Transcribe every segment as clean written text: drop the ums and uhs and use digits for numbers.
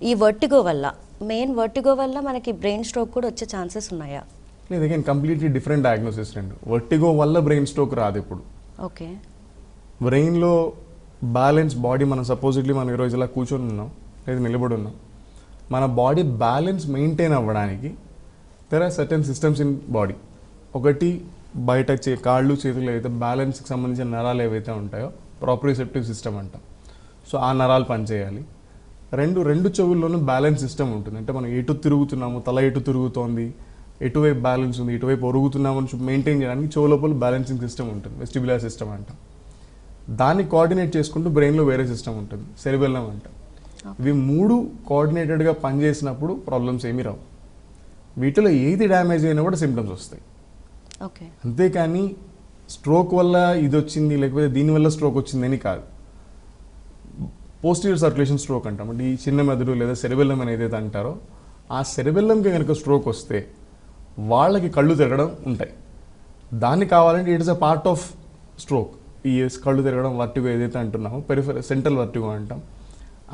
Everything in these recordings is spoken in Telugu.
ఈ వర్టిగో వల్ల వర్టిగో వల్ల మనకి బ్రెయిన్ స్ట్రోక్ కూడా వచ్చే ఛాన్సెస్ ఉన్నాయా? లేదు, అగైన్ కంప్లీట్లీ డిఫరెంట్ డయాగ్నోసిస్ రెండు. వర్టిగో వల్ల బ్రెయిన్ స్ట్రోక్ రాదు ఇప్పుడు. ఓకే. బ్రెయిన్లో బ్యాలెన్స్ బాడీ మనం సపోజిట్లీ మనం ఈరోజు ఇలా కూర్చొని ఉన్నాం లేదా నిలబడి ఉన్నాం, మన బాడీ బ్యాలెన్స్ మెయింటైన్ అవ్వడానికి there are certain systems in body. ఒకటి బయట కాళ్ళు చేతులు ఏవైతే బ్యాలెన్స్కి సంబంధించిన నరాలు ఏవైతే ఉంటాయో ప్రాప్రిసెప్టివ్ సిస్టమ్ అంటాం. సో ఆ నరాలు పనిచేయాలి. రెండు చెవుల్లోనూ బ్యాలెన్స్ సిస్టమ్ ఉంటుంది. అంటే మనం ఎటు తిరుగుతున్నాము, తల ఎటు తిరుగుతోంది, ఎటువైపు బ్యాలెన్స్ ఉంది, ఇటువైపు ఒరుగుతున్నామని మెయింటైన్ చేయడానికి చెవు లోపల బ్యాలెన్సింగ్ సిస్టమ్ ఉంటుంది, వెస్టిబ్యులర్ సిస్టమ్ అంటాం. దాన్ని కోఆర్డినేట్ చేసుకుంటూ బ్రెయిన్లో వేరే సిస్టమ్ ఉంటుంది, సెరిబెల్లం అంటాం. ఇవి మూడు కోఆర్డినేటెడ్గా పనిచేసినప్పుడు ప్రాబ్లమ్స్ ఏమీ రావు. వీటిలో ఏది డ్యామేజ్ అయినా కూడా సిమ్టమ్స్ వస్తాయి. ఓకే. అంతేకాని స్ట్రోక్ వల్ల ఇది వచ్చింది లేకపోతే దీనివల్ల స్ట్రోక్ వచ్చిందని కాదు. పోస్టీరియర్ సర్క్యులేషన్ స్ట్రోక్ అంటాం. అంటే ఈ చిన్న మెదడు లేదా సెరిబెల్లం అని ఏదైతే అంటారో ఆ సెరిబెల్లంకి కనుక స్ట్రోక్ వస్తే వాళ్ళకి కళ్ళు తిరగడం ఉంటాయి. దాన్ని కావాలంటే it is a part of stroke. ఈ కళ్ళు తిరగడం వర్టిగో ఏదైతే అంటున్నామో సెంట్రల్ వర్టిగో అంటాం,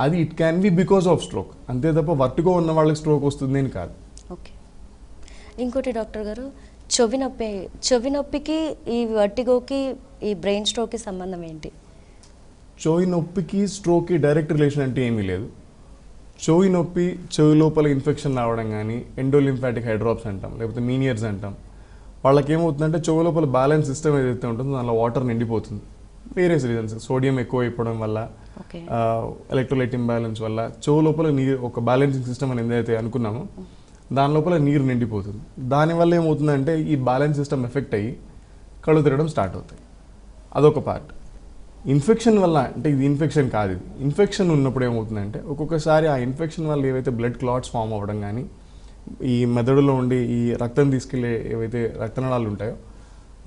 అది it can be because of stroke. అంతే తప్ప వర్టిగో ఉన్న వాళ్ళకి స్ట్రోక్ వస్తుంది అని కాదు. ఓకే. ఇంకోటి డాక్టర్ గారు, చెవి నొప్పికి ఈ వర్టిగోకి ఈ బ్రెయిన్ స్ట్రోక్కి సంబంధం ఏంటి? చెవి నొప్పికి స్ట్రోక్కి డైరెక్ట్ రిలేషన్ అంటే ఏమీ లేదు. చెవి నొప్పి చెవి లోపల ఇన్ఫెక్షన్ రావడం కానీ, ఎండోలింఫాటిక్ హైడ్రాప్స్ అంటాం లేకపోతే మీనియర్స్ అంటాం. వాళ్ళకి ఏమవుతుందంటే చెవి లోపల బ్యాలెన్స్ సిస్టమ్ ఏదైతే ఉంటుందో దానిలో వాటర్ నిండిపోతుంది. వేరియస్ రీజన్స్, సోడియం ఎక్కువ అయిపోవడం వల్ల, ఎలక్ట్రోలైట్ ఇంబ్యాలెన్స్ వల్ల చెవు లోపల నీరు, ఒక బ్యాలెన్సింగ్ సిస్టమ్ అని ఏదైతే అనుకున్నామో దాని లోపల నీరు నిండిపోతుంది. దానివల్ల ఏమవుతుందంటే ఈ బ్యాలెన్స్ సిస్టమ్ ఎఫెక్ట్ అయ్యి కళ్ళు తిరగడం స్టార్ట్ అవుతాయి. అదొక పార్ట్. ఇన్ఫెక్షన్ వల్ల, అంటే ఇది ఇన్ఫెక్షన్ కాదు, ఇది ఇన్ఫెక్షన్ ఉన్నప్పుడు ఏమవుతుందంటే ఒక్కొక్కసారి ఆ ఇన్ఫెక్షన్ వల్ల ఏవైతే బ్లడ్ క్లాట్స్ ఫామ్ అవ్వడం కానీ, ఈ మెదడులో ఉండి ఈ రక్తం తీసుకెళ్లే ఏవైతే రక్తనాళాలు ఉంటాయో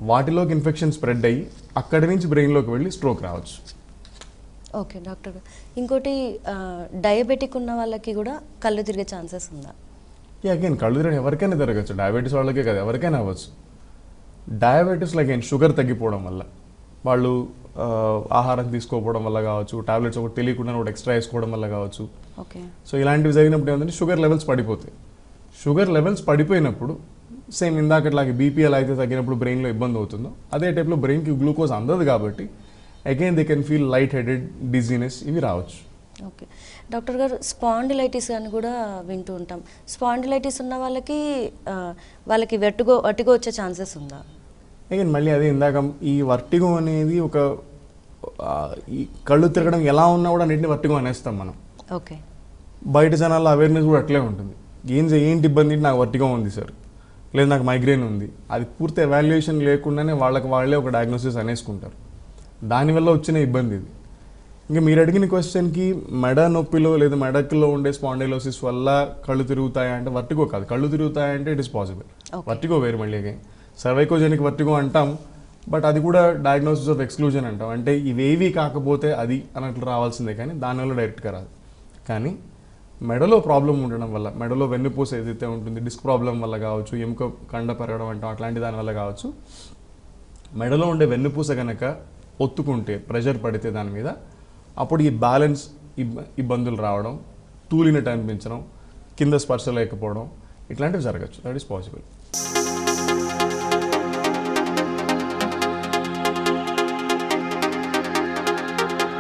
వాటిలోకి ఇన్ఫెక్షన్ స్ప్రెడ్ అయ్యి అక్కడి నుంచి బ్రెయిన్లోకి వెళ్ళి స్ట్రోక్ రావచ్చు. ఓకే డాక్టర్, ఇంకోటి డయాబెటిక్ ఉన్న వాళ్ళకి కూడా కళ్ళు తిరిగే ఛాన్సెస్ ఉందా? అగైన్ కళ్ళు తిరగడం ఎవరికైనా తిరగచ్చు, డయాబెటీస్ వాళ్ళకే కదా, ఎవరికైనా అవ్వచ్చు. డయాబెటీస్లో అగైన్ షుగర్ తగ్గిపోవడం వల్ల, వాళ్ళు ఆహారం తీసుకోకపోవడం వల్ల కావచ్చు, టాబ్లెట్స్ ఒకటి తెలియకుండా ఒకటి ఎక్స్ట్రా వేసుకోవడం వల్ల కావచ్చు. ఓకే. సో ఇలాంటివి జరిగినప్పుడు ఏమంటే షుగర్ లెవెల్స్ పడిపోతాయి. షుగర్ లెవెల్స్ పడిపోయినప్పుడు సేమ్ ఇందాకట్లాగే బీపీ ఎలా అయితే తగ్గినప్పుడు బ్రెయిన్లో ఇబ్బంది అవుతుందో అదే టైప్లో బ్రెయిన్కి గ్లూకోజ్ అందదు కాబట్టి again they can feel light headed, dizziness, ఇవి రావచ్చు. ఓకే డాక్టర్ గారు, స్పాండిలైటిస్ అని కూడా వింటూ ఉంటాం. స్పాండిలైటిస్ ఉన్న వాళ్ళకి వర్టిగో వచ్చే ఛాన్సెస్ ఉందా? అగైన్ మళ్ళీ అదే ఇందాక ఈ వర్టిగో అనేది ఒక ఈ కళ్ళు తిరగడం ఎలా ఉన్నా కూడా అన్నింటినీ వర్టిగో అనేస్తాం మనం. ఓకే. బయట జనాల్లో అవేర్నెస్ కూడా అట్లే ఉంటుంది. ఏంటి ఇబ్బంది, నాకు వర్టిగో ఉంది సార్, లేదు నాకు మైగ్రేన్ ఉంది, అది పూర్తి ఎవాల్యుయేషన్ లేకుండానే వాళ్ళే ఒక డయాగ్నోసిస్ అనేసుకుంటారు. దానివల్ల వచ్చిన ఇబ్బంది ఇది. ఇంకా మీరు అడిగిన క్వశ్చన్కి మెడ నొప్పిలో లేదా మెడక్లో ఉండే స్పాండిలోసిస్ వల్ల కళ్ళు తిరుగుతాయా అంటే వర్టిగో కాదు. కళ్ళు తిరుగుతాయంటే ఇట్ ఇస్ పాసిబుల్. వర్టిగో వేరు. మళ్ళీ అగైన్ సర్వైకోజెనిక్ వర్టిగో అంటాం, బట్ అది కూడా డయాగ్నోసిస్ ఆఫ్ ఎక్స్క్లూజన్ అంటాం. అంటే ఇవేవి కాకపోతే అది అన్నట్లు రావాల్సిందే, కానీ దానివల్ల డైరెక్ట్గా రాదు. కానీ మెడలో ప్రాబ్లం ఉండడం వల్ల, మెడలో వెన్నుపూస ఏదైతే ఉంటుంది డిస్క్ ప్రాబ్లం వల్ల కావచ్చు, ఎముక కండ పెరగడం అంటాం అట్లాంటి దానివల్ల కావచ్చు, మెడలో ఉండే వెన్నుపూస కనుక ఒత్తుకుంటే, ప్రెషర్ పడితే దాని మీద, అప్పుడు ఈ బ్యాలెన్స్ ఇబ్బందులు రావడం, తూలినట్టు అనిపించడం, కింద స్పర్శ లేకపోవడం, ఇట్లాంటివి జరగచ్చు. That is possible.